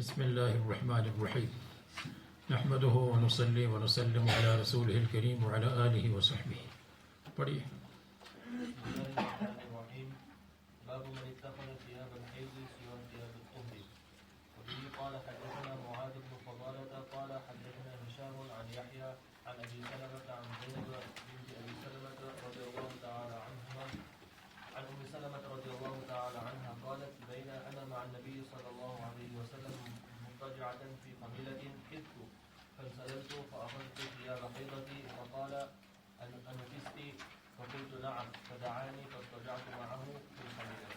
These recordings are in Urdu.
بسم اللہ الرحمن الرحیم نحمدہ ونصلی ونسلم علی رسولہ الکریم وعلی آلہ وصحبہ. پڑھیے. باب من اتخذ ثياب الحيض سوى ثياب الطهر. وبه قال حدثنا معاذ بن فضالة قال حدثنا هشام عن يحيى عن ابي سلمة عن زينب بنت ابي سلمة رضي الله تعالى عنهما عن ام سلمة رضي الله تعالى عنها قالت بين انا مع النبي صلى الله عليه وسلم مضطجعة في قبيلة كدت فانسللت فاخذت ثياب حيضتي فقال انفست فقلت نعم فدعاني فاضطجعت معه في القبيلة.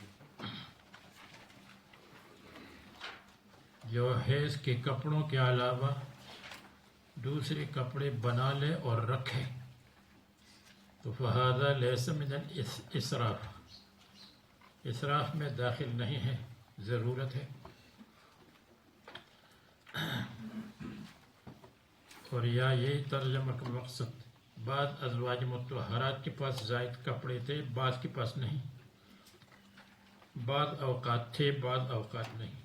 جو حیض کے کپڑوں کے علاوہ دوسرے کپڑے بنا لے اور رکھے تو فہذا لیس من الاسراف، اسراف میں داخل نہیں ہے، ضرورت ہے. اور یا یہی ترجمہ کا مقصد، بعض ازواج مطہرات کے پاس زائد کپڑے تھے، بعض کے پاس نہیں، بعض اوقات تھے بعض اوقات نہیں.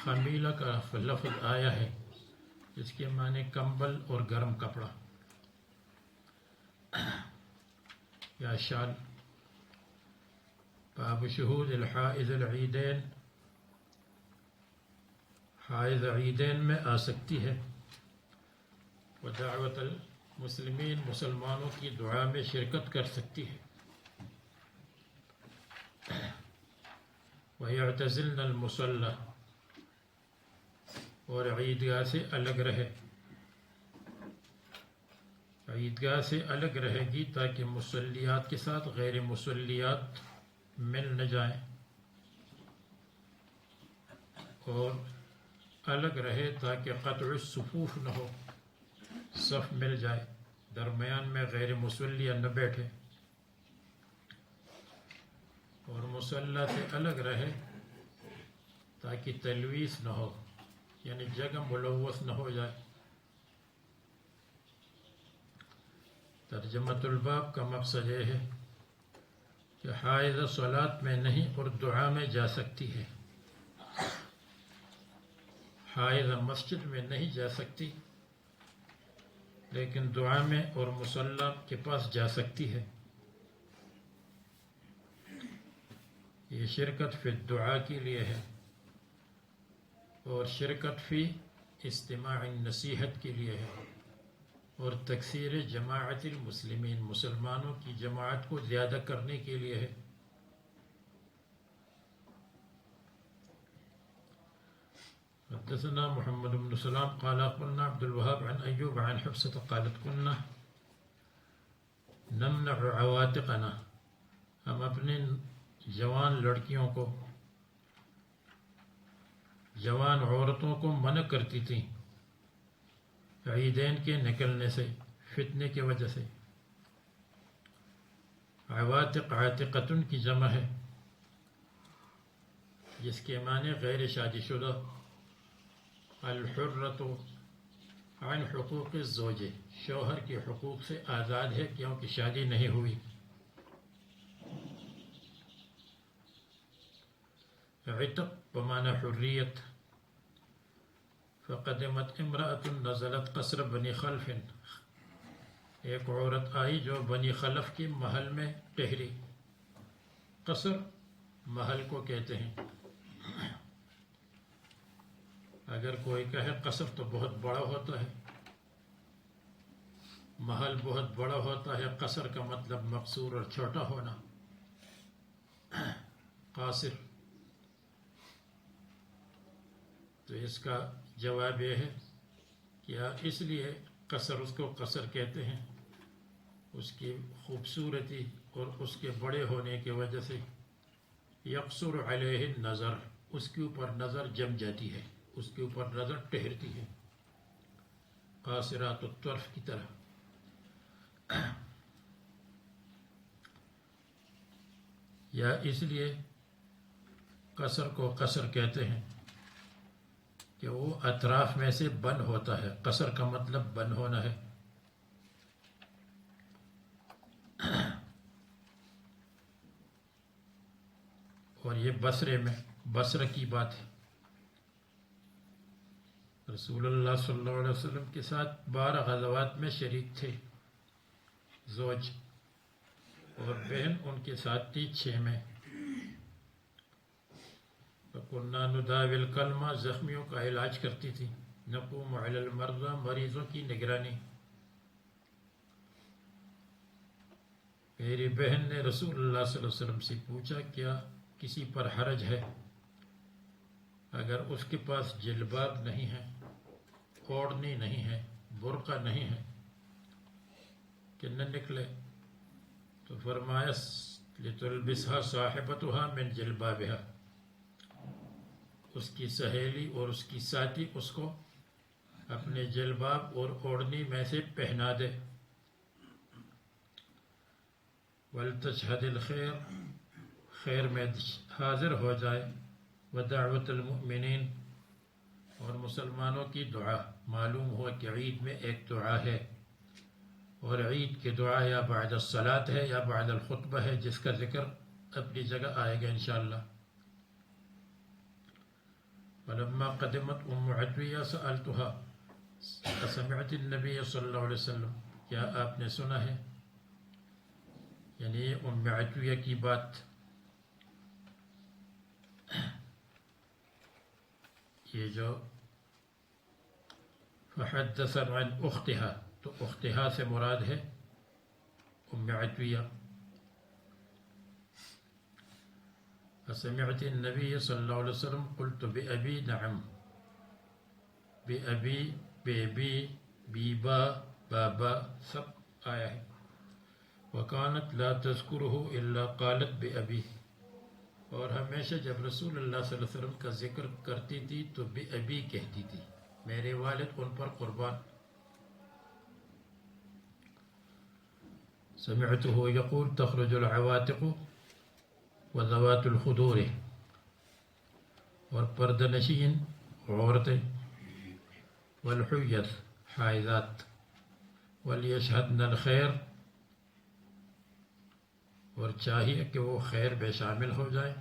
خمیلہ کا لفظ آیا ہے جس کے معنی کمبل اور گرم کپڑا یا شال. باب شہود الحائض العیدین، حائض عیدین میں آ سکتی ہے. ودعوت المسلمین، مسلمانوں کی دعا میں شرکت کر سکتی ہے. وَيَعْتَزِلْنَ الْمُصَلَّى، اور عیدگاہ سے الگ رہے، عیدگاہ سے الگ رہے گی تاکہ مصلیات کے ساتھ غیر مصلیات مل نہ جائیں، اور الگ رہے تاکہ قطع الصفوف نہ ہو، صف مل جائے، درمیان میں غیر مصلیہ نہ بیٹھے، اور مصلی سے الگ رہے تاکہ تلویث نہ ہو، یعنی جگہ ملوث نہ ہو جائے. ترجمۃ الباب کا مقصد یہ ہے کہ حائض صلاۃ میں نہیں اور دعا میں جا سکتی ہے، حائض مسجد میں نہیں جا سکتی لیکن دعا میں اور مصلی کے پاس جا سکتی ہے. یہ شرکت فی الدعا کے لیے ہے اور شرکت فی استماع النصیحت کے لیے ہے، اور تکثیر جماعت المسلمین، مسلمانوں کی جماعت کو زیادہ کرنے کے لیے ہے. حدثنا محمد بن سلام قال قلنا عبد الوهاب عن ایوب عن حفصة قالت كنا نمنع عواتقنا، ہم اپنے جوان لڑکیوں کو، جوان عورتوں کو منع کرتی تھیں عیدین کے نکلنے سے، فتنے کی وجہ سے. عواتق عاتقتن کی جمع ہے جس کے معنی غیر شادی شدہ. الحرۃ عن حقوق الزوج، شوہر کے حقوق سے آزاد ہے کیونکہ شادی نہیں ہوئی. عتق بمعنی حریت. فقدمت امرأة نزلت قصر بنی خلف، ایک عورت آئی جو بنی خلف کی محل میں ٹہری. قصر محل کو کہتے ہیں. اگر کوئی کہے قصر تو بہت بڑا ہوتا ہے، محل بہت بڑا ہوتا ہے، قصر کا مطلب مقصور اور چھوٹا ہونا. قاصر، تو اس کا جواب یہ ہے کہ اس لیے قصر، اس کو قصر کہتے ہیں اس کی خوبصورتی اور اس کے بڑے ہونے کی وجہ سے. یقصر علیہ النظر، اس کے اوپر نظر جم جاتی ہے، اس کے اوپر نظر ٹہرتی ہے، قاصرات الطرف کی طرح. یا اس لیے قصر کو قصر کہتے ہیں کہ وہ اطراف میں سے بند ہوتا ہے. قصر کا مطلب بند ہونا ہے. اور یہ بصرے میں بصرہ کی بات ہے. رسول اللہ صلی اللہ علیہ وسلم کے ساتھ 12 غزوات میں شریک تھے زوج، اور بہن ان کے ساتھ تھی 6 میں. فَكُنَّا نُدَاوِي الْقَلْمَ، زخمیوں کا علاج کرتی تھی. نقوم علی المرضى، مریضوں کی نگرانی. میری بہن نے رسول اللہ صلی اللہ علیہ وسلم سے پوچھا کیا کسی پر حرج ہے اگر اس کے پاس جلباب نہیں ہے، اوڑھنی نہیں ہے، برقع نہیں ہے کہ نہ نکلے؟ تو فرمایا لِتُلْبِسْهَا صَاحِبَتُهَا مِنْ جِلْبَابِهَا، اس کی سہیلی اور اس کی ساتھی اس کو اپنے جلباب اور اوڑھنی میں سے پہنا دے. وَلْتَشْهَدِ الْخَيْرَ، خیر میں حاضر ہو جائے. وَدَعْوَةَ الْمُؤْمِنِينَ، اور مسلمانوں کی دعا. معلوم ہوا کہ عید میں ایک دعا ہے، اور عید کی دعا یا بعد الصلاۃ ہے یا بعد الخطبہ ہے، جس کا ذکر اپنی جگہ آئے گا انشاءاللہ. فلما قدمت عطیہ سألتها سمعت النبی صلی اللہ علیہ وسلم، کیا آپ نے سنا ہے؟ یعنی عطیہ کی بات. یہ جو فحدث عن اختها، تو اختها سے مراد ہے عطیہ. فسمعت النبی صلی اللہ علیہ وسلم قلت بأبی نعم، بأبی، بیبی، بیبا، بابا سب آیا ہے. وکانت لا تذکرہ الا قالت بأبی، اور ہمیشہ جب رسول اللہ صلی اللہ علیہ وسلم کا ذکر کرتی تھی تو بأبی کہتی تھی، میرے والد ان پر قربان. سمعته یقول تخرج العواتق وذوات الخدور، اور پردہ نشین عورتیں، والحیض حائضات، ولیشہدن الخیر، اور چاہیے کہ وہ خیر میں شامل ہو جائیں.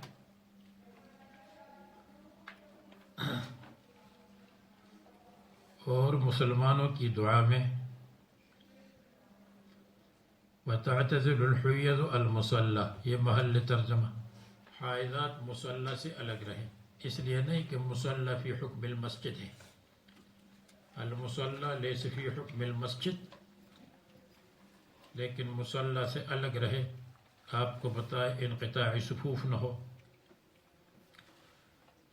اور مسلمانوں کی دعا میں وَتَعْتَزِلُ الْحُيَّضُ الْمُصَلَّى، یہ محل ترجمہ. حائضات مصلی سے الگ رہیں، اس لیے نہیں کہ مصلی فی حکم المسجد ہے. المصلی لیس فی حکم المسجد، لیکن مصلی سے الگ رہے. آپ کو بتائے انقطاع صفوف نہ ہو،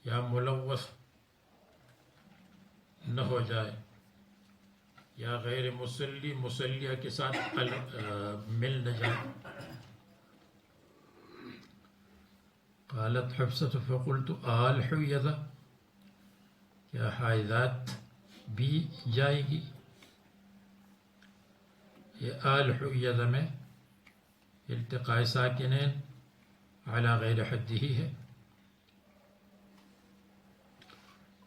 یا ملوث نہ ہو جائے، یا غیر مصلی مصلیہ کے ساتھ مل نہ جائے. قالت حفصة فقلت آل حیضہ، کیا حائضات بھی جائے گی؟ یہ آل حیضہ میں التقاء ساکنین علی غیر حدہ ہے.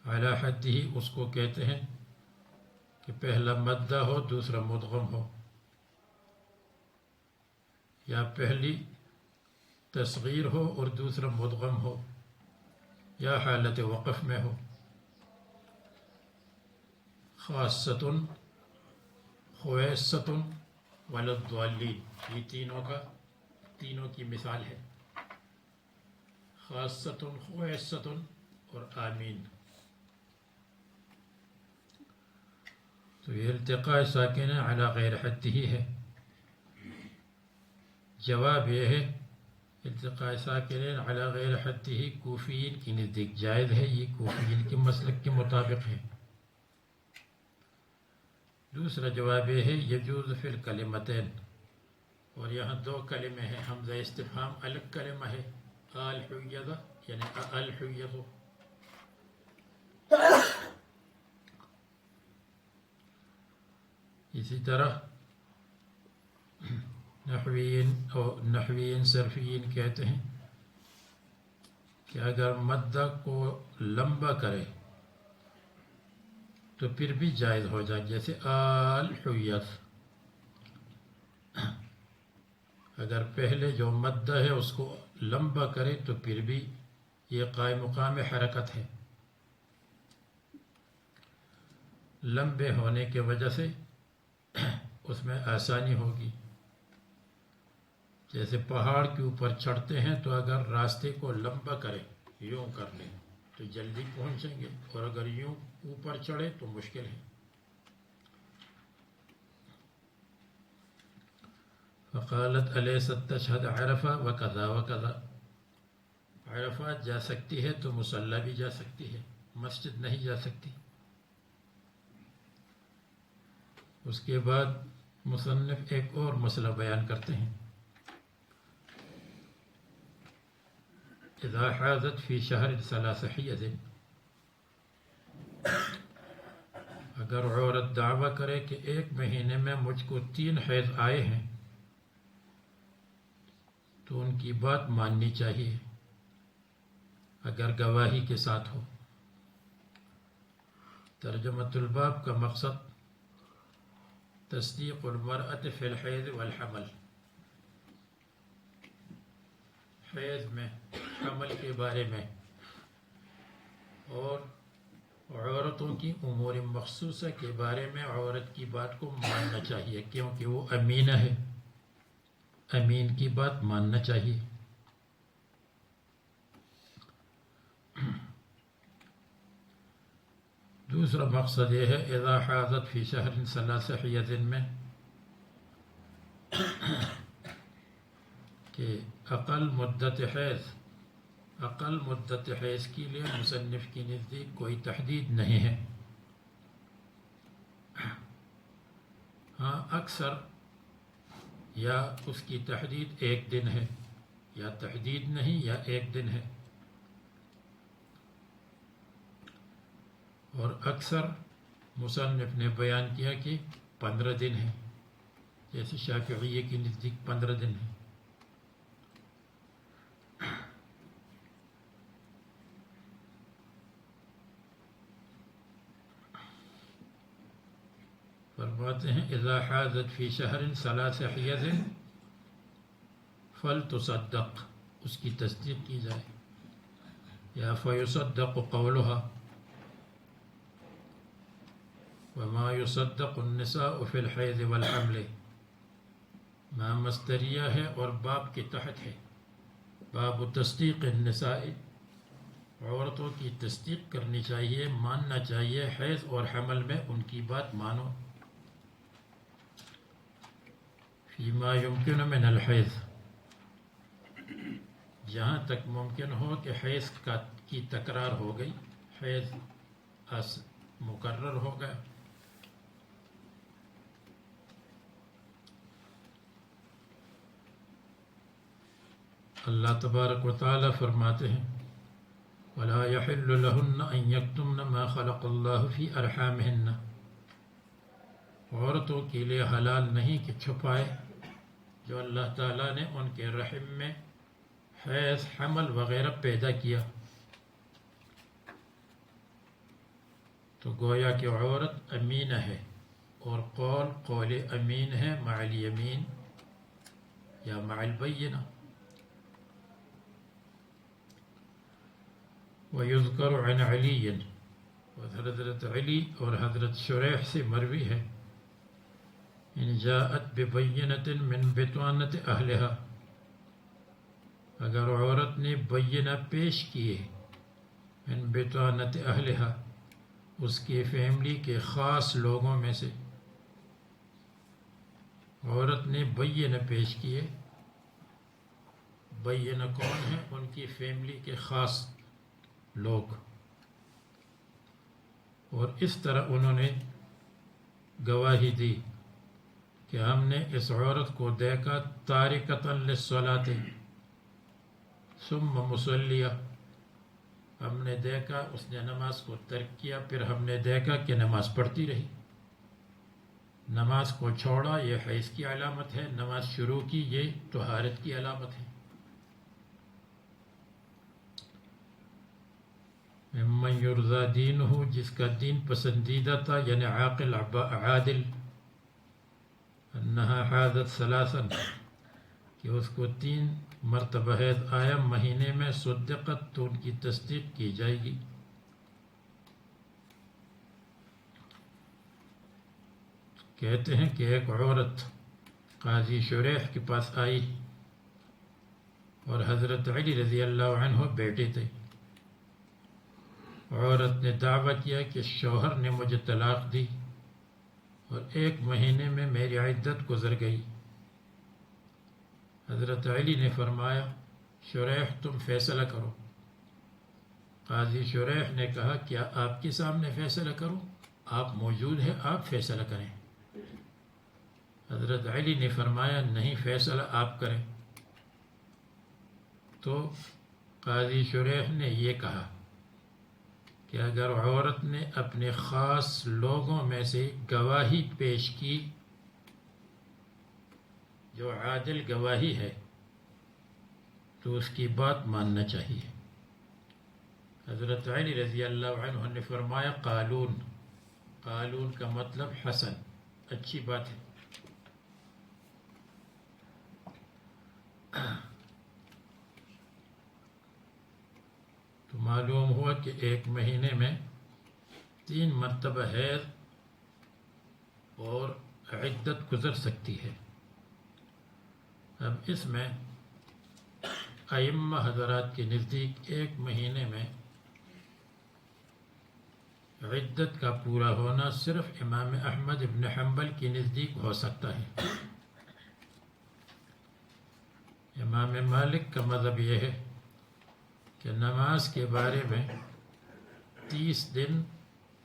علی حدہ اس کو کہتے ہیں کہ پہلا مدہ ہو دوسرا مدغم ہو، یا پہلی تصغیر ہو اور دوسرا مدغم ہو، یا حالت وقف میں ہو. خاصۃ، خویصۃ، وللضالین، یہ تینوں کی مثال ہے. خاصۃ، خویصۃ اور آمین. تو یہ التقاء ساکن علی غیر حد ہی ہے. جواب یہ ہے التقاء ساکن علی غیر حد ہی کوفیین کی نزدیک جائز ہے، یہ کوفیین کے مسلک کے مطابق ہے. دوسرا جواب یہ ہے یجوز فی الکلمتین، اور یہاں 2 کلمے ہیں، حمزہ استفہام الگ کلمہ ہے، آل حیضہ یعنی الحیض. اسی طرح نحویین صرفیین کہتے ہیں کہ اگر مدہ کو لمبا کرے تو پھر بھی جائز ہو جائے، جیسے آل حیض. اگر پہلے جو مدہ ہے اس کو لمبا کرے تو پھر بھی یہ قائم مقام حرکت ہے، لمبے ہونے کی وجہ سے اس میں آسانی ہوگی۔ جیسے پہاڑ کے اوپر چڑھتے ہیں تو اگر راستے کو لمبا کریں، یوں کر لیں تو جلدی پہنچیں گے، اور اگر یوں اوپر چڑھے تو مشکل ہے۔ فقالت الیست تشہد عرفہ وکذا وکذا، عرفات جا سکتی ہے تو مصلی بھی جا سکتی ہے، مسجد نہیں جا سکتی۔ اس کے بعد مصنف ایک اور مسئلہ بیان کرتے ہیں، اذا حاضت فی شہر ثلاث حیض، اگر عورت دعویٰ کرے کہ ایک مہینے میں مجھ کو 3 حیض آئے ہیں تو ان کی بات ماننی چاہیے اگر گواہی کے ساتھ ہو۔ ترجمۃ الباب کا مقصد تصدیق المرأة فی الحیض والحمل، حیض میں، حمل کے بارے میں، اور عورتوں کی امور مخصوصہ کے بارے میں عورت کی بات کو ماننا چاہیے، کیونکہ وہ امینہ ہے، امین کی بات ماننا چاہیے۔ دوسرا مقصد یہ ہے اذا حاضت فی شہر ثلاث حیض میں کہ اقل مدت حیض کے لیے مصنف کی نزدیک کوئی تحدید نہیں ہے۔ ہاں اکثر یا اس کی تحدید 1 دن ہے، یا تحدید نہیں، یا 1 دن ہے، اور اکثر مصنف نے بیان کیا کہ 15 دن ہے، جیسے شافعیہ کی نزدیک 15 دن ہے۔ فرماتے ہیں اذا حاضت فی شہر ثلاث حیض فلتصدق، اس کی تصدیق کی جائے، یا فیصدق قولها، وما يصدق النساء فی الحیض والحمل، ما مصدریہ ہے اور باب کے تحت ہے، باب تصدیق النساء، عورتوں کی تصدیق کرنی چاہیے، ماننا چاہیے، حیض اور حمل میں ان کی بات مانو۔ فیما یمکن من الحیض، جہاں تک ممکن ہو کہ حیض کی تکرار ہو گئی، حیض مقرر ہو گیا۔ اللہ تبارک و تعالی فرماتے ہیں وَلَا يَحِلُّ لَهُنَّ أَن يَكْتُمْنَ مَا خَلَقَ اللَّهُ فِي أَرْحَامِهِنَّ، عورتوں کے لیے حلال نہیں کہ چھپائے جو اللہ تعالیٰ نے ان کے رحم میں حیض، حمل وغیرہ پیدا کیا۔ تو گویا کہ عورت امینہ ہے، اور قول امین ہے مع الیمین یا مع البینہ۔ وَيُذْكَرُ عَنْ عَلِيٍّ، اور حضرت علی اور حضرت شریح سے مروی ہے ان جاءت ببینۃ من بطانۃ اہلہا، اگر عورت نے بینہ پیش کیے من بطانۃ اہلہا، اس کے فیملی کے خاص لوگوں میں سے، عورت نے بینہ پیش کیے، بینہ کون ہے؟ ان کی فیملی کے خاص لوگ، اور اس طرح انہوں نے گواہی دی کہ ہم نے اس عورت کو دیکھا تارکۃ للصلاۃ ثم مصلیہ، ہم نے دیکھا اس نے نماز کو ترک کیا، پھر ہم نے دیکھا کہ نماز پڑھتی رہی، نماز کو چھوڑا، یہ حیض کی علامت ہے، نماز شروع کی، یہ طہارت کی علامت ہے۔ ممن یرضی دینہ، جس کا دین پسندیدہ تھا، یعنی عاقل عادل، انہا حاضت ثلاثا، کہ اس کو 3 مرتبہ حیض آیا مہینے میں صدقت تو ان کی تصدیق کی جائے گی۔ کہتے ہیں کہ ایک عورت قاضی شریح کے پاس آئی اور حضرت علی رضی اللہ عنہ بیٹے تھے۔ عورت نے دعویٰ کیا کہ شوہر نے مجھے طلاق دی اور 1 مہینے میں میری عدت گزر گئی۔ حضرت علی نے فرمایا شریح تم فیصلہ کرو۔ قاضی شریح نے کہا کیا آپ کے سامنے فیصلہ کروں؟ آپ موجود ہیں، آپ فیصلہ کریں۔ حضرت علی نے فرمایا نہیں، فیصلہ آپ کریں۔ تو قاضی شریح نے یہ کہا کہ اگر عورت نے اپنے خاص لوگوں میں سے گواہی پیش کی جو عادل گواہی ہے تو اس کی بات ماننا چاہیے۔ حضرت علی رضی اللہ عنہ نے فرمایا قالون، قالون کا مطلب حسن، اچھی بات ہے۔ تو معلوم ہوا کہ 1 مہینے میں 3 مرتبہ حیض اور عدت گزر سکتی ہے۔ اب اس میں ائمہ حضرات کے نزدیک 1 مہینے میں عدت کا پورا ہونا صرف امام احمد ابن حنبل کے نزدیک ہو سکتا ہے۔ امام مالک کا مذہب یہ ہے کہ نماز کے بارے میں 30 دن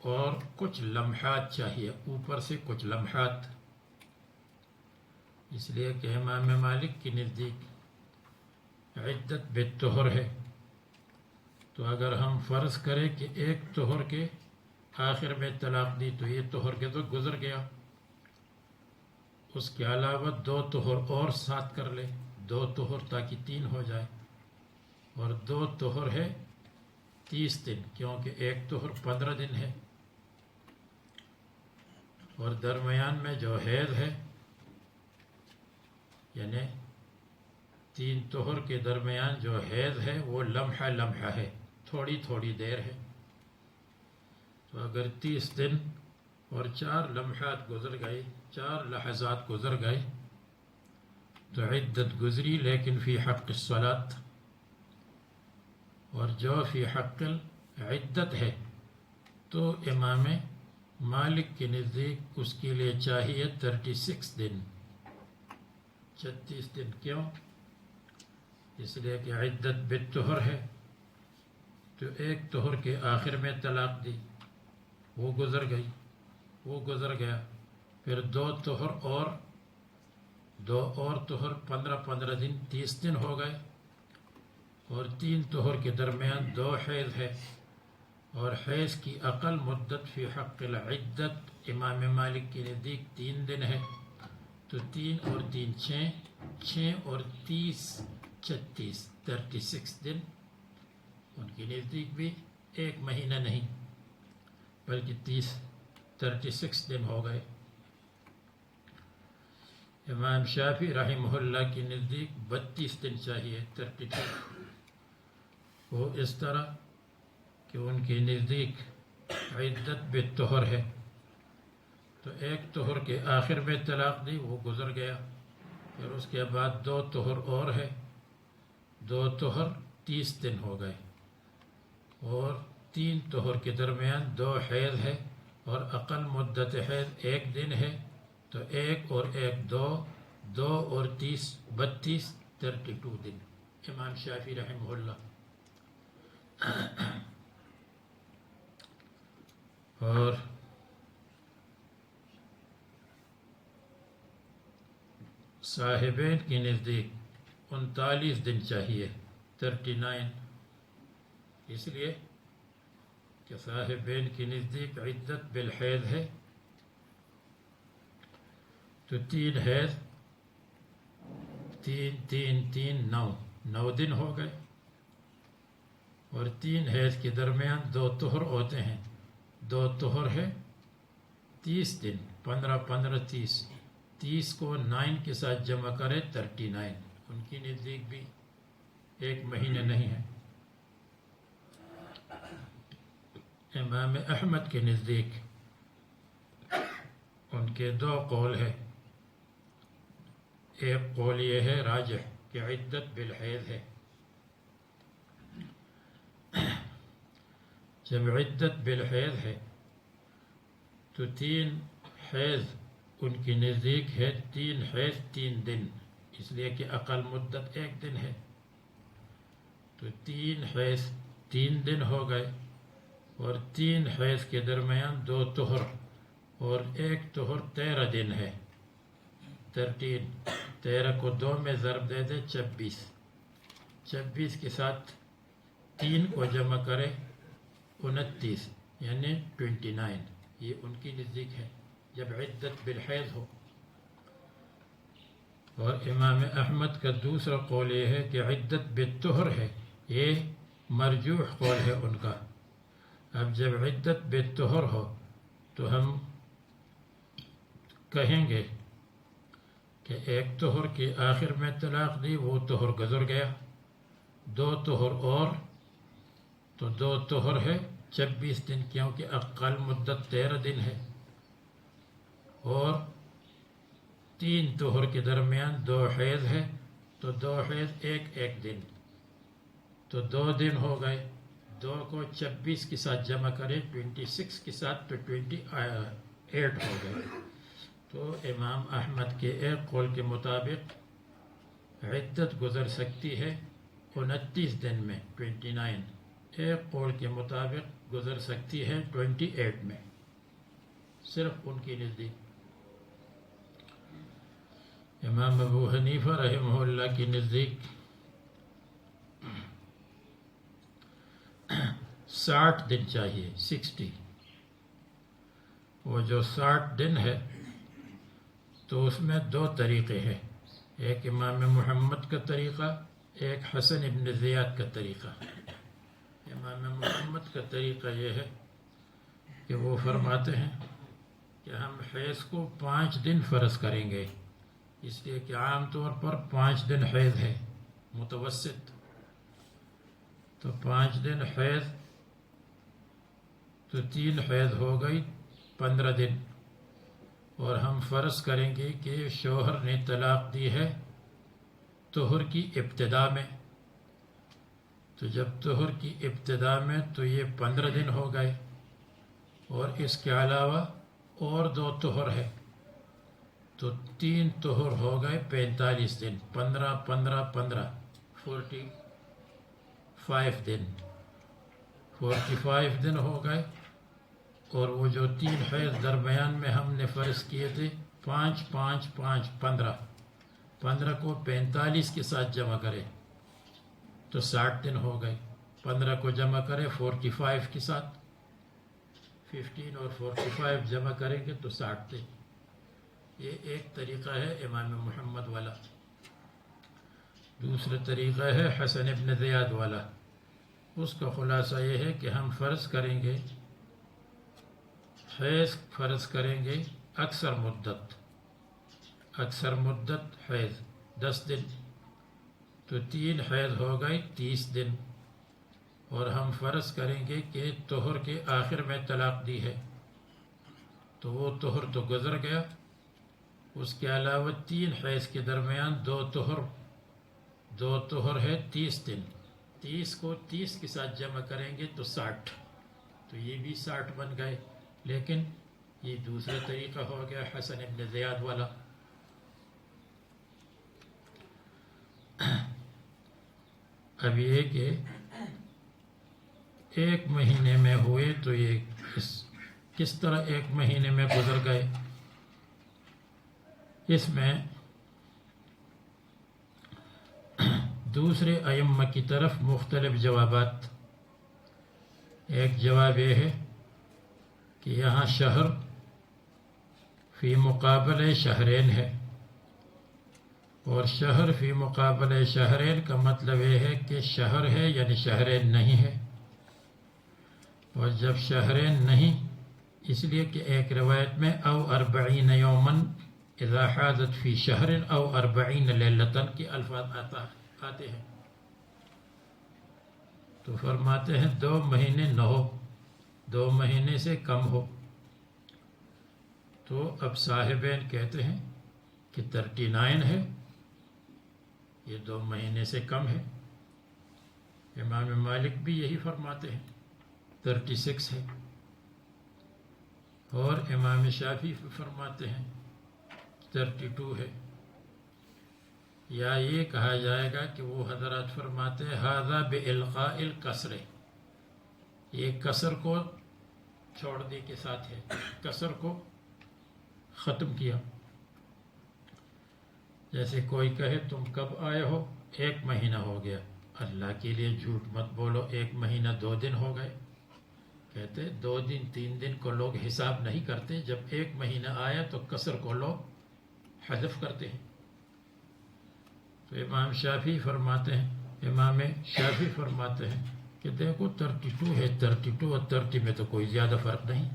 اور کچھ لمحات چاہیے، اوپر سے کچھ لمحات، اس لیے کہ امام مالک کے نزدیک عدت بالطہر ہے۔ تو اگر ہم فرض کریں کہ 1 طہر کے آخر میں طلاق دی تو یہ طہر کے تو گزر گیا، اس کے علاوہ 2 طہر اور ساتھ کر لے، 2 طہر تاکہ 3 ہو جائے، اور 2 طہر ہے 30 دن، کیونکہ 1 طہر 15 دن ہے، اور درمیان میں جو حیض ہے یعنی 3 طہر کے درمیان جو حیض ہے وہ لمحہ لمحہ ہے، تھوڑی تھوڑی دیر ہے۔ تو اگر 30 دن اور 4 لمحات گزر گئے، 4 لحظات گزر گئے تو عدت گزری، لیکن فی حق الصلاۃ، اور جو فی حق العدت ہے تو امام مالک کے نزدیک اس کے لیے چاہیے 36 دن، 36 دن۔ کیوں؟ اس لیے کہ عدت بالطہر ہے، تو 1 طہر کے آخر میں طلاق دی، وہ گزر گئی، وہ گزر گیا، پھر 2 طہر اور 2 اور طہر 15 دن، 30 دن ہو گئے، اور 3 طہر کے درمیان 2 حیض ہے، اور حیض کی اقل مدت فی حق العدت امام مالک کے نزدیک 3 دن ہے، تو 3 اور 3 6، 6 اور 30 36 دن، ان کے نزدیک بھی 1 مہینہ نہیں بلکہ 36 دن ہو گئے۔ امام شافعی رحمہ اللہ کے نزدیک 32 دن چاہیے، 32۔ وہ اس طرح کہ ان کے نزدیک عدت بالطہر ہے، تو 1 طہر کے آخر میں طلاق دی، وہ گزر گیا، پھر اس کے بعد 2 طہر اور ہے، 2 طہر 30 دن ہو گئے، اور 3 طہر کے درمیان 2 حیض ہے، اور اقل مدت حیض 1 دن ہے، تو 1 اور 1 2، 2 اور 30 32، 32 دن امام شافعی رحمہ اللہ۔ اور صاحبین کے نزدیک 39 دن چاہیے، 39، اس لیے کہ صاحبین کے نزدیک عدت بالحیض ہے، تو 3 حیض 3 9 دن ہو گئے، اور 3 حیض کے درمیان 2 طہر ہوتے ہیں، 2 طہر ہے 30 دن، 15 30، 30 کو 9 کے ساتھ جمع کرے 39، ان کی نزدیک بھی 1 مہینہ نہیں ہے. امام احمد کے نزدیک ان کے 2 قول ہے. ایک قول یہ ہے راجح کہ عدت بالحیض ہے. جب عدت بالحیض ہے تو 3 حیض ان کی نزدیک ہے 3 حیض 3 دن، اس لیے کہ اقل مدت 1 دن ہے. تو 3 حیض 3 دن ہو گئے، اور 3 حیض کے درمیان 2 طہر اور 1 طہر 13 دن ہے. 13 کو 2 میں ضرب دے دے 26. 26 کے ساتھ 3 کو جمع کرے 29 یعنی 29. یہ ان کی نزدیک ہے جب عدت بالحیض ہو. اور امام احمد کا دوسرا قول یہ ہے کہ عدت بالطہر ہے. یہ مرجوح قول ہے ان کا. اب جب عدت بالطہر ہو تو ہم کہیں گے کہ 1 طہر کے آخر میں طلاق دی، وہ طہر گزر گیا. 2 طہر اور تو 2 طہر ہے 26 دن، کیونکہ اقل مدت 13 دن ہے. اور 3 طہر کے درمیان 2 حیض ہے، تو 2 حیض 1 دن، تو 2 دن ہو گئے. 2 کو 26 کے ساتھ جمع کرے 26 کے ساتھ تو 28 ہو گئے. تو امام احمد کے ایک قول کے مطابق عدت گزر سکتی ہے 29 دن میں 29. ایک قول کے مطابق گزر سکتی ہے 28 میں، صرف ان کی نزدیک. امام ابو حنیفہ رحمہ اللہ کی نزدیک 60 دن چاہیے. 60. وہ جو 60 دن ہے تو اس میں 2 طریقے ہیں. ایک امام محمد کا طریقہ، ایک حسن ابن زیاد کا طریقہ. امام محمد کا طریقہ یہ ہے کہ وہ فرماتے ہیں کہ ہم حیض کو 5 دن فرض کریں گے، اس لیے کہ عام طور پر 5 دن حیض ہے متوسط. تو 5 دن حیض تو 3 حیض ہو گئی 15 دن. اور ہم فرض کریں گے کہ شوہر نے طلاق دی ہے طہر کی ابتدا میں. تو جب طہر کی ابتدا میں تو یہ 15 دن ہو گئے، اور اس کے علاوہ اور 2 طہر ہے، تو 3 طہر ہو گئے 45 دن. 15 15 15 45 دن. 45 دن ہو گئے. اور وہ جو 3 حیض درمیان میں ہم نے فرض کیے تھے 5 5 5 15، 15 کو 45 کے ساتھ جمع کرے تو 60 دن ہو گئے. 15 کو جمع کرے 45 کے ساتھ، 15 اور 45 جمع کریں گے تو 60 دن. یہ ایک طریقہ ہے امام محمد والا. دوسرا طریقہ ہے حسن ابن زیاد والا. اس کا خلاصہ یہ ہے کہ ہم فرض کریں گے، حیض فرض کریں گے اکثر مدت حیض 10 دن، تو 3 حیض ہو گئی 30 دن. اور ہم فرض کریں گے کہ طہر کے آخر میں طلاق دی ہے، تو وہ طہر تو گزر گیا. اس کے علاوہ 3 حیض کے درمیان 2 طہر ہے 30 دن. 30 کو 30 کے ساتھ جمع کریں گے تو 60، تو یہ بھی 60 بن گئے. لیکن یہ دوسرا طریقہ ہو گیا حسن ابن زیاد والا. اب یہ کہ 1 مہینے میں ہوئے تو یہ کس طرح 1 مہینے میں گزر گئے، اس میں دوسرے ائمہ کی طرف مختلف جوابات. ایک جواب یہ ہے کہ یہاں شہر فی مقابلہ شہرین ہے، اور شہر فی مقابلہ شہرین کا مطلب یہ ہے کہ شہر ہے یعنی شہرین نہیں ہے. اور جب شہرین نہیں، اس لیے کہ ایک روایت میں او 40 یومن اذا حاضت فی شہر او 40 لیلۃ کے الفاظ آتے ہیں، تو فرماتے ہیں 2 مہینے نہ ہو، 2 مہینے سے کم ہو، تو اب صاحبین کہتے ہیں کہ 39 ہے، یہ 2 مہینے سے کم ہے۔ امام مالک بھی یہی فرماتے ہیں 36 ہے، اور امام شافعی فرماتے ہیں 32 ہے۔ یا یہ کہا جائے گا کہ وہ حضرات فرماتے ہیں ھذا بإلغاء الکسر، یہ کسر کو چھوڑنے کے ساتھ ہے، کسر کو ختم کیا۔ جیسے کوئی کہے تم کب آئے ہو، 1 مہینہ ہو گیا، اللہ کے لیے جھوٹ مت بولو، 1 مہینہ 2 دن ہو گئے۔ کہتے 2 دن 3 دن کو لوگ حساب نہیں کرتے، جب 1 مہینہ آیا تو کسر کو لوگ حذف کرتے ہیں۔ تو امام شافعی فرماتے ہیں کہ دیکھو 32 ہے، 32 اور 30 میں تو کوئی زیادہ فرق نہیں۔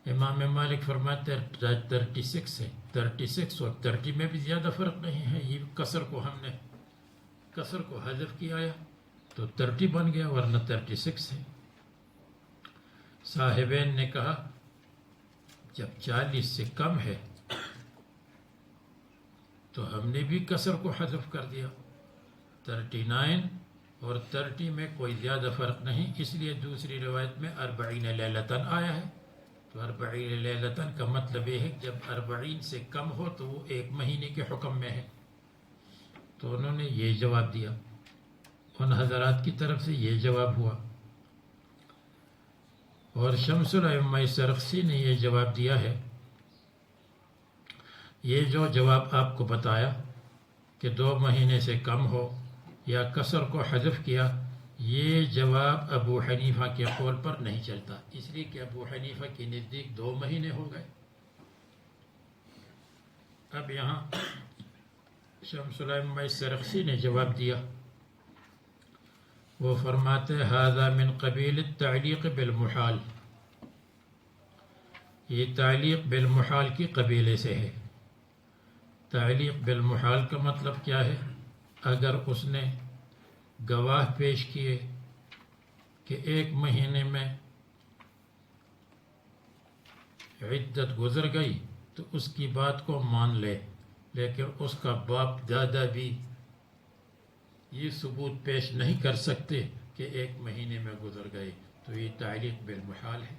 امام مالک فرماتے ہیں 36 ہے، 36 اور 30 میں بھی زیادہ فرق نہیں ہے، یہ کسر کو ہم نے کسر کو حذف کیا ہے تو 30 بن گیا، ورنہ 36 ہے۔ صاحبین نے کہا جب 40 سے کم ہے تو ہم نے بھی کسر کو حذف کر دیا، 39 اور 30 میں کوئی زیادہ فرق نہیں، اس لیے دوسری روایت میں 40 لیلۃ آیا ہے۔ تو 40 لیلۃ کا مطلب یہ ہے کہ جب 40 سے کم ہو تو وہ 1 مہینے کے حکم میں ہے۔ تو انہوں نے یہ جواب دیا، ان حضرات کی طرف سے یہ جواب ہوا۔ اور شمس الائمہ سرخسی نے یہ جواب دیا ہے، یہ جو جواب آپ کو بتایا کہ 2 مہینے سے کم ہو یا کسر کو حذف کیا، یہ جواب ابو حنیفہ کے قول پر نہیں چلتا، اس لیے کہ ابو حنیفہ کے نزدیک 2 مہینے ہو گئے۔ اب یہاں شمس الائمہ سرخسی نے جواب دیا، وہ فرماتے ھذا من قبیل التعلیق بالمحال، یہ تعلیق بالمحال کی قبیلے سے ہے۔ تعلیق بالمحال کا مطلب کیا ہے؟ اگر اس نے گواہ پیش کیے کہ 1 مہینے میں عدت گزر گئی تو اس کی بات کو مان لے، لیکن اس کا باپ دادا بھی یہ ثبوت پیش نہیں کر سکتے کہ 1 مہینے میں گزر گئے، تو یہ تعلیق بالمحال ہے۔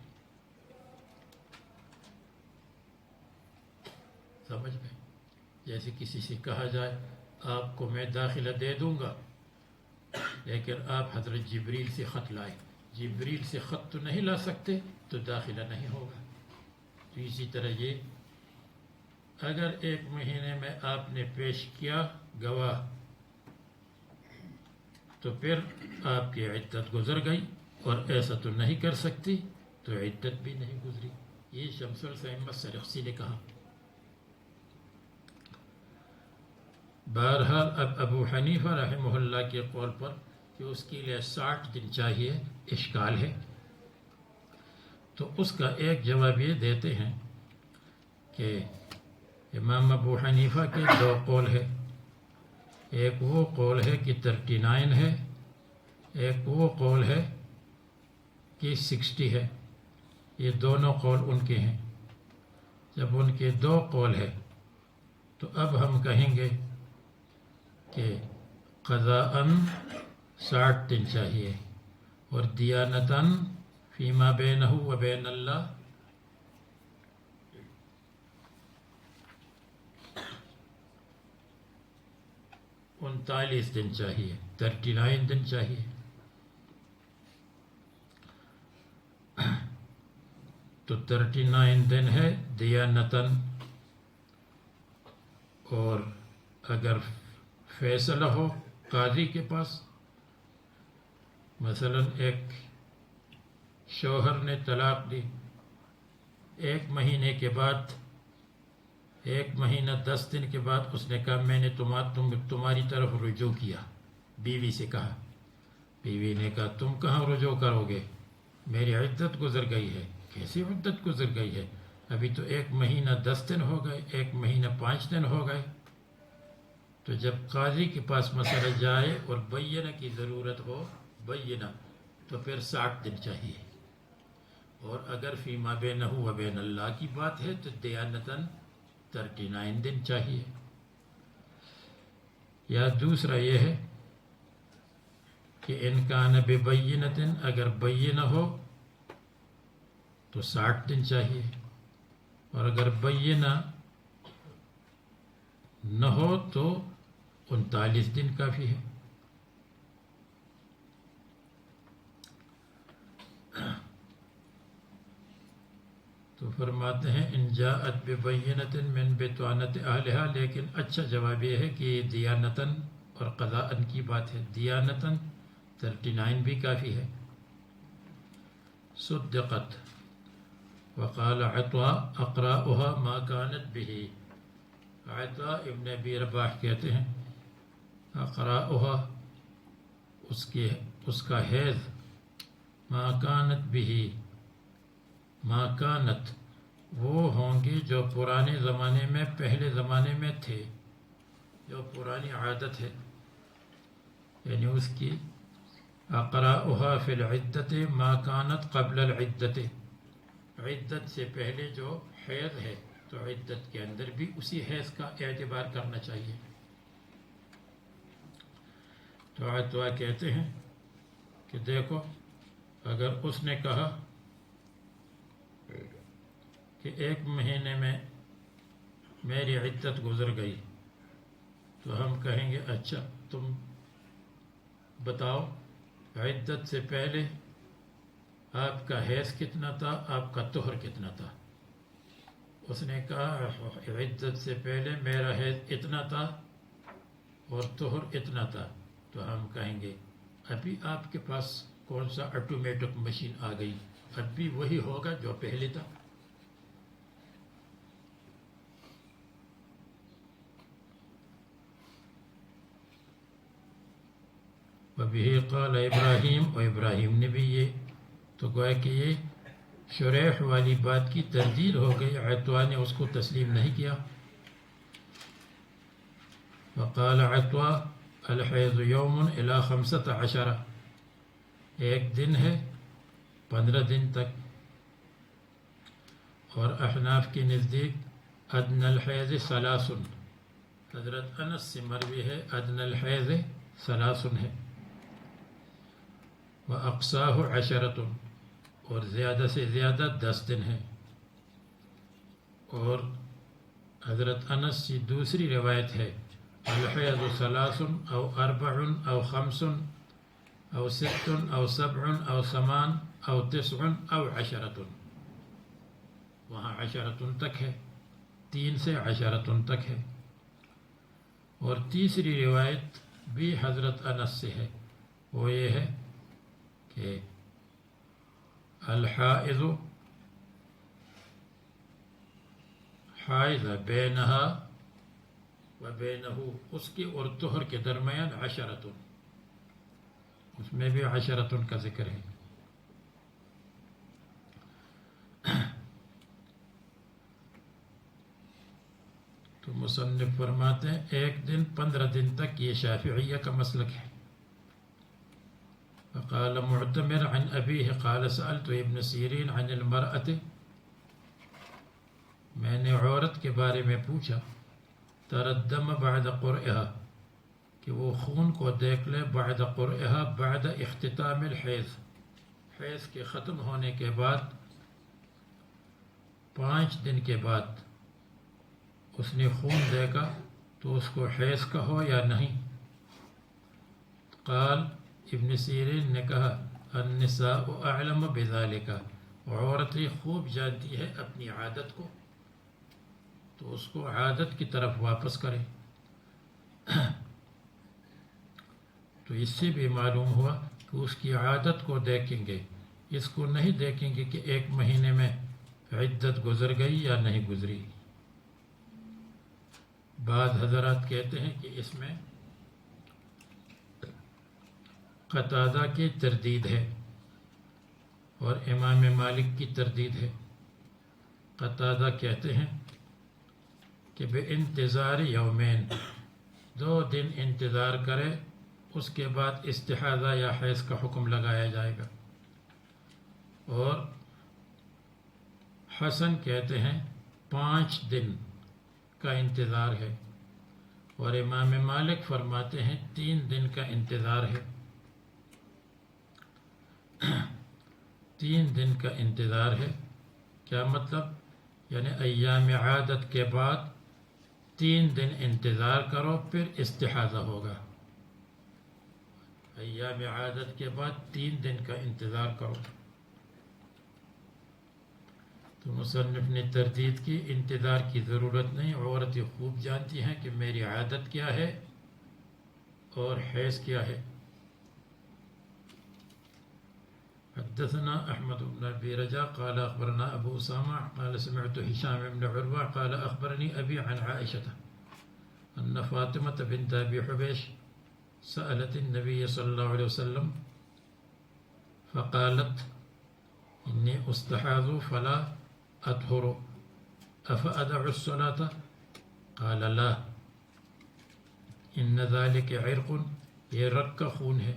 سمجھ میں؟ جیسے کسی سے کہا جائے آپ کو میں داخلہ دے دوں گا، لیکن آپ حضرت جبریل سے خط لائے، جبریل سے خط تو نہیں لا سکتے تو داخلہ نہیں ہوگا۔ تو اسی طرح یہ اگر 1 مہینے میں آپ نے پیش کیا گواہ تو پھر آپ کی عدت گزر گئی، اور ایسا تو نہیں کر سکتی تو عدت بھی نہیں گزری۔ یہ شمس الائمہ سرخسی نے کہا۔ بہرحال اب ابو حنیفہ رحمہ اللہ کے قول پر کہ اس کے لیے 60 دن چاہیے اشکال ہے، تو اس کا ایک جواب یہ دیتے ہیں کہ امام ابو حنیفہ کے 2 قول ہے، ایک وہ قول ہے کہ 39 ہے، ایک وہ قول ہے کہ 60 ہے، یہ دونوں قول ان کے ہیں۔ جب ان کے 2 قول ہے تو اب ہم کہیں گے کہ قضاءً 60 دن چاہیے، اور دیانتاً فیما بینہ و بین اللہ 39 دن چاہیے، 39 دن چاہیے۔ تو 39 دن ہے دیانتاً، اور اگر فیصلہ ہو قاضی کے پاس، مثلا ایک شوہر نے طلاق دی، 1 مہینے کے بعد، 1 مہینہ 10 دن کے بعد اس نے کہا میں نے تمہاری طرف رجوع کیا، بیوی سے کہا، بیوی نے کہا تم کہاں رجوع کرو گے، میری عدت گزر گئی ہے۔ کیسی عدت گزر گئی ہے؟ ابھی تو 1 مہینہ 10 دن ہو گئے، 1 مہینہ 5 دن ہو گئے. تو جب قاضی کے پاس مسئلہ جائے اور بینہ کی ضرورت ہو، بینہ، تو پھر 60 دن چاہیے. اور اگر فیما بینہ و بین اللہ کی بات ہے تو دیانتاً 39 دن چاہیے. یا دوسرا یہ ہے کہ ان کان ببینۃ، اگر بینہ ہو تو 60 دن چاہیے، اور اگر بینہ نہ ہو تو 39 دن کافی ہے. تو فرماتے ہیں ان جاءت ببینۃ من بطانۃ اہلہا، لیکن اچھا جواب یہ ہے کہ یہ دیانتاً اور قضاءً کی بات ہے. دیانتاً 39 بھی کافی ہے. صدقت. وقال عطاء اقراؤها ما كانت به. عطاء ابن ابی رباح کہتے ہیں اقراؤها اس کا حیض، ما كانت به، ما كانت وہ ہوں گے جو پرانے زمانے میں، پہلے زمانے میں تھے، جو پرانی عادت ہے، یعنی اس کی اقراؤها فی العدت ما كانت قبل العدت، عدت سے پہلے جو حیض ہے تو عدت کے اندر بھی اسی حیض کا اعتبار کرنا چاہیے. تو عطا کہتے ہیں کہ دیکھو اگر اس نے کہا کہ 1 مہینے میں میری عدت گزر گئی، تو ہم کہیں گے اچھا تم بتاؤ عدت سے پہلے آپ کا حیض کتنا تھا، آپ کا طہر کتنا تھا. اس نے کہا عدت سے پہلے میرا حیض اتنا تھا اور طہر اتنا تھا، تو ہم کہیں گے ابھی آپ کے پاس کون سا آٹومیٹک مشین آ گئی، اب بھی وہی ہوگا جو پہلے تھا. وبه قال ابراہیم، اور ابراہیم نے بھی یہ، تو گویا کہ یہ شریح والی بات کی تردید ہو گئی، عطا نے اس کو تسلیم نہیں کیا. وقال عطا الحیض یوم الی 15، 1 دن ہے 15 دن تک. اور احناف کے نزدیک ادنی الحیض 3، حضرت انس سے مروی ہے ادنی الحیض 3 ہے. وَأَقْصَاهُ 10، اور زیادہ سے زیادہ 10 دن ہے. اور حضرت انس سے دوسری روایت ہے الحیض 3 او 4 او 5 او 6 او 7 او 8 او 9 او 10، وہاں 10 تک ہے، 3 سے 10 تک ہے. اور تیسری روایت بھی حضرت انس سے ہے، وہ یہ ہے کہ الحائض حائض بینہا و بینہ، اس کے اور طہر کے درمیان 10، اس میں بھی 10 کا ذکر ہے. تو مصنف فرماتے ہیں 1 دن 15 دن تک یہ شافعیہ کا مسلک ہے. فقال معتمر عن أبيه قال سألت ابن سیرین عن المرأة، میں نے عورت کے بارے میں پوچھا ترى الدم بعد قرئها، کہ وہ خون کو دیکھ لے بعد قرئها بعد اختتام الحیض، حیض کے ختم ہونے کے بعد 5 دن کے بعد اس نے خون دیکھا تو اس کو حیض کا ہو یا نہیں. قال ابن سیرین نے کہا النساء اعلم بذالک، عورتیں خوب جانتی ہے اپنی عادت کو، تو اس کو عادت کی طرف واپس کرے. تو اس سے بھی معلوم ہوا کہ اس کی عادت کو دیکھیں گے، اس کو نہیں دیکھیں گے کہ 1 مہینے میں عدت گزر گئی یا نہیں گزری. بعض حضرات کہتے ہیں کہ اس میں قتادہ کی تردید ہے اور امام مالک کی تردید ہے. قتادہ کہتے ہیں کہ بے انتظار یومین، 2 دن انتظار کرے، اس کے بعد استحاضہ یا حیض کا حکم لگایا جائے گا۔ اور حسن کہتے ہیں 5 دن کا انتظار ہے، اور امام مالک فرماتے ہیں 3 دن کا انتظار ہے۔ 3 دن کا انتظار ہے، کیا مطلب؟ یعنی ایام عادت کے بعد 3 دن انتظار کرو، پھر استحاضہ ہوگا۔ ایام عادت کے بعد 3 دن کا انتظار کرو۔ تو مصنف نے تردید کی، انتظار کی ضرورت نہیں، عورتیں خوب جانتی ہیں کہ میری عادت کیا ہے اور حیض کیا ہے۔ حدثنا احمد بن ابي رجاء قال اخبرنا ابو اسامہ قال سمعت هشام بن عروة قال اخبرني ابي عن عائشة ان فاطمة بنت ابي حبيش سألت النبي صلى الله عليه وسلم فقالت اني استحاض فلا اطهر افادع الصلاة قال لا ان ذلك عرق، یہ رگ کا خون ہے،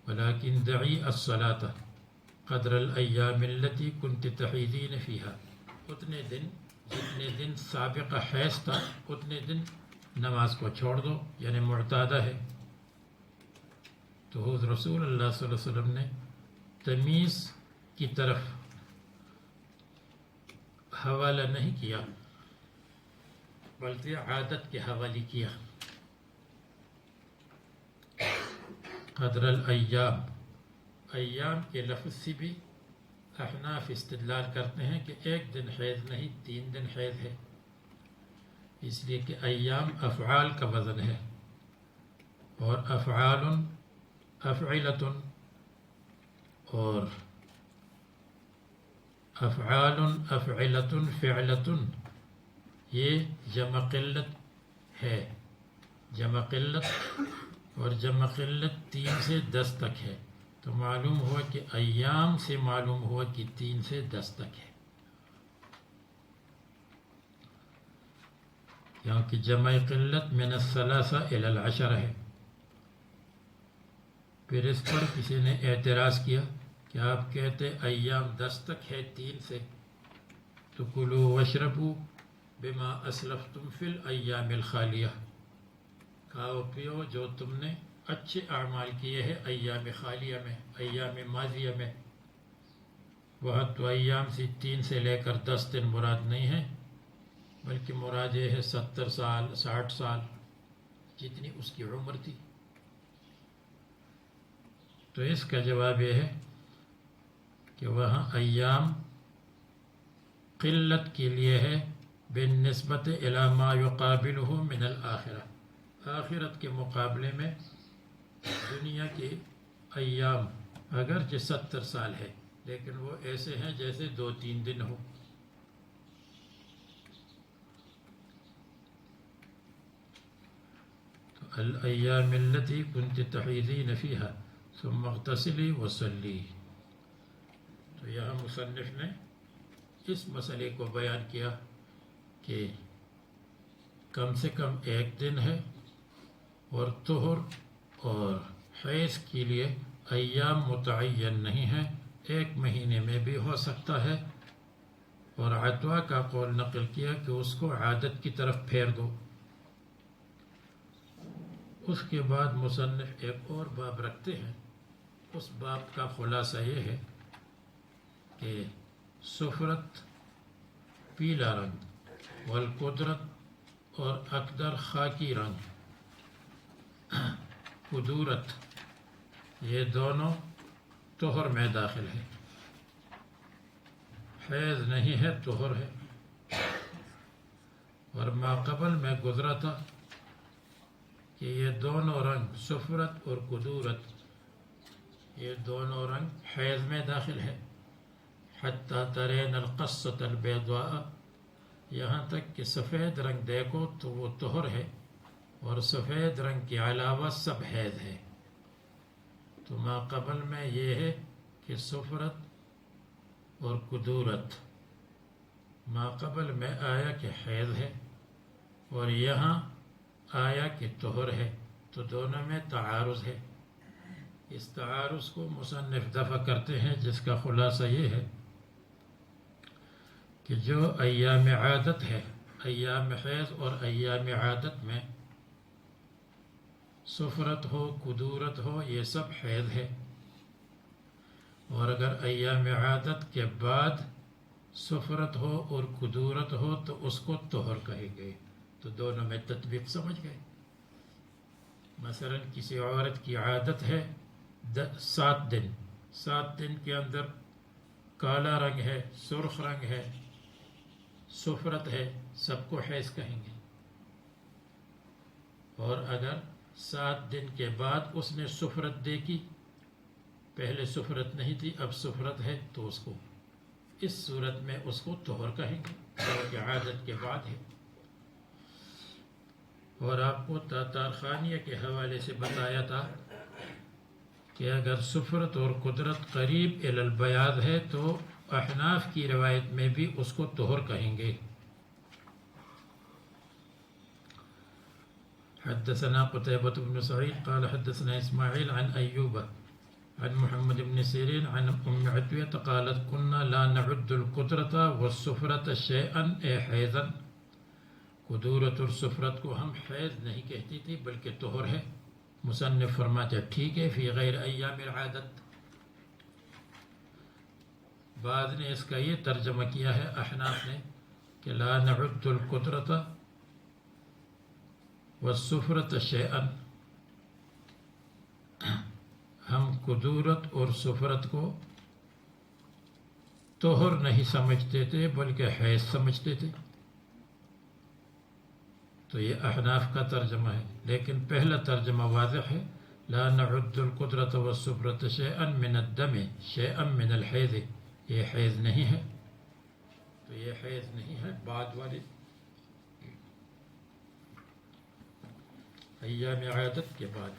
ولكن دعي الصلاة قدر الأيام التي كنت تحيضين فيها، اتنے دن جتنے دن سابق حیض تھا اتنے دن نماز کو چھوڑ دو، یعنی معتادہ ہے۔ تو حضرت رسول اللہ صلی اللہ علیہ وسلم نے تمیز کی طرف حوالہ نہیں کیا، بلکہ عادت کے حوالے کیا۔ قدر الایام، ایام کے لفظ سے بھی احناف استدلال کرتے ہیں کہ 1 دن حیض نہیں 3 دن حیض ہے، اس لیے کہ ایام افعال کا وزن ہے، اور افعال افعلۃ اور افعال افعلۃ فعلۃ یہ جمع قلت ہے، جمع قلت، اور جمع قلت 3 سے 10 تک ہے، تو معلوم ہوا کہ ایام سے معلوم ہوا کہ 3 سے 10 تک ہے، کیونکہ جمع قلت من الثلاثہ الی العشرہ ہے۔ پھر اس پر کسی نے اعتراض کیا کہ آپ کہتے ایام 10 تک ہے 3 سے، تو کلوا واشربوا بما اسلفتم فی الایام الخالیہ، کھاؤ پیو جو تم نے اچھے اعمال کیے ہیں ایام خالیہ میں، ایام ماضیہ میں۔ وہاں تو ایام سے 3 سے لے کر 10 دن مراد نہیں ہے، بلکہ مراد یہ ہے 70 سال 60 سال جتنی اس کی عمر تھی۔ تو اس کا جواب یہ ہے کہ وہاں ایام قلت کے لیے ہے بالنسبت الی ما یقابلہ من الآخرہ، آخرت کے مقابلے میں دنیا کے ایام اگرچہ 70 سال ہے لیکن وہ ایسے ہیں جیسے 2-3 دن ہو۔ تو الایام التي كنت تحیضین فیہا ثم اغتسلی وصلی، تو یہاں مصنف نے اس مسئلے کو بیان کیا کہ کم سے کم 1 دن ہے، اور طہر اور حیض کے لیے ایام متعین نہیں ہے، 1 مہینے میں بھی ہو سکتا ہے، اور عطا کا قول نقل کیا کہ اس کو عادت کی طرف پھیر دو۔ اس کے بعد مصنف ایک اور باب رکھتے ہیں، اس باب کا خلاصہ یہ ہے کہ صفرت پیلا رنگ، والقدرت اور اکدر خاکی رنگ، قدورت، یہ دونوں طہر میں داخل ہے، حیض نہیں ہے طہر ہے۔ اور ما قبل میں گزرا تھا کہ یہ دونوں رنگ صفرت اور قدورت، یہ دونوں رنگ حیض میں داخل ہے۔ حتی ترین القصۃ البیضاء، یہاں تک کہ سفید رنگ دیکھو تو وہ طہر ہے، اور سفید رنگ کے علاوہ سب حیض ہے۔ تو ما قبل میں یہ ہے کہ صفرت اور قدورت ما قبل میں آیا کہ حیض ہے اور یہاں آیا کہ طہر ہے، تو دونوں میں تعارض ہے۔ اس تعارض کو مصنف دفع کرتے ہیں، جس کا خلاصہ یہ ہے کہ جو ایام عادت ہے، ایام حیض اور ایام عادت میں سفرت ہو قدورت ہو، یہ سب حیض ہے، اور اگر ایام عادت کے بعد سفرت ہو اور قدورت ہو تو اس کو طہر کہے گئے۔ تو دونوں میں تطبیق سمجھ گئے۔ مثلا کسی عورت کی عادت ہے 7 دن، 7 دن کے اندر کالا رنگ ہے، سرخ رنگ ہے، سفرت ہے، سب کو حیض کہیں گے۔ اور اگر 7 دن کے بعد اس نے سفرت دیکھی، پہلے سفرت نہیں تھی اب سفرت ہے، تو اس کو اس صورت میں اس کو طہر کہیں گے، کیونکہ عادت کے بعد ہے۔ اور آپ کو تاتار خانیہ کے حوالے سے بتایا تھا کہ اگر سفرت اور قدرت قریب الی البیاض ہے تو احناف کی روایت میں بھی اس کو طہر کہیں گے۔ حدثنا قتيبة بن سعيد قال حدثنا إسماعيل عن أيوب عن محمد بن سيرين عن أم عتية قالت كنا لا نعد القدرة والسفرة شيئا أي حيضا، قدورت اور سفرت کو ہم حیض نہیں کہتی تھی بلکہ طہر ہے۔ مصنف فرماتے ٹھیک ہے، فی غیر ایام العادت۔ بعد نے اس کا یہ ترجمہ کیا ہے احناف نے کہ لا نعد القدرة والسفرة شيئا، ہم قدورت اور سفرت کو طہر نہیں سمجھتے تھے بلکہ حیض سمجھتے تھے۔ تو یہ احناف کا ترجمہ ہے، لیکن پہلا ترجمہ واضح ہے، لا نعد القدرة والسفرة شيئا من الدم شيئا من الحیض، یہ حیض نہیں ہے۔ تو یہ حیض نہیں ہے، بعد والی ایام عادت کے بعد۔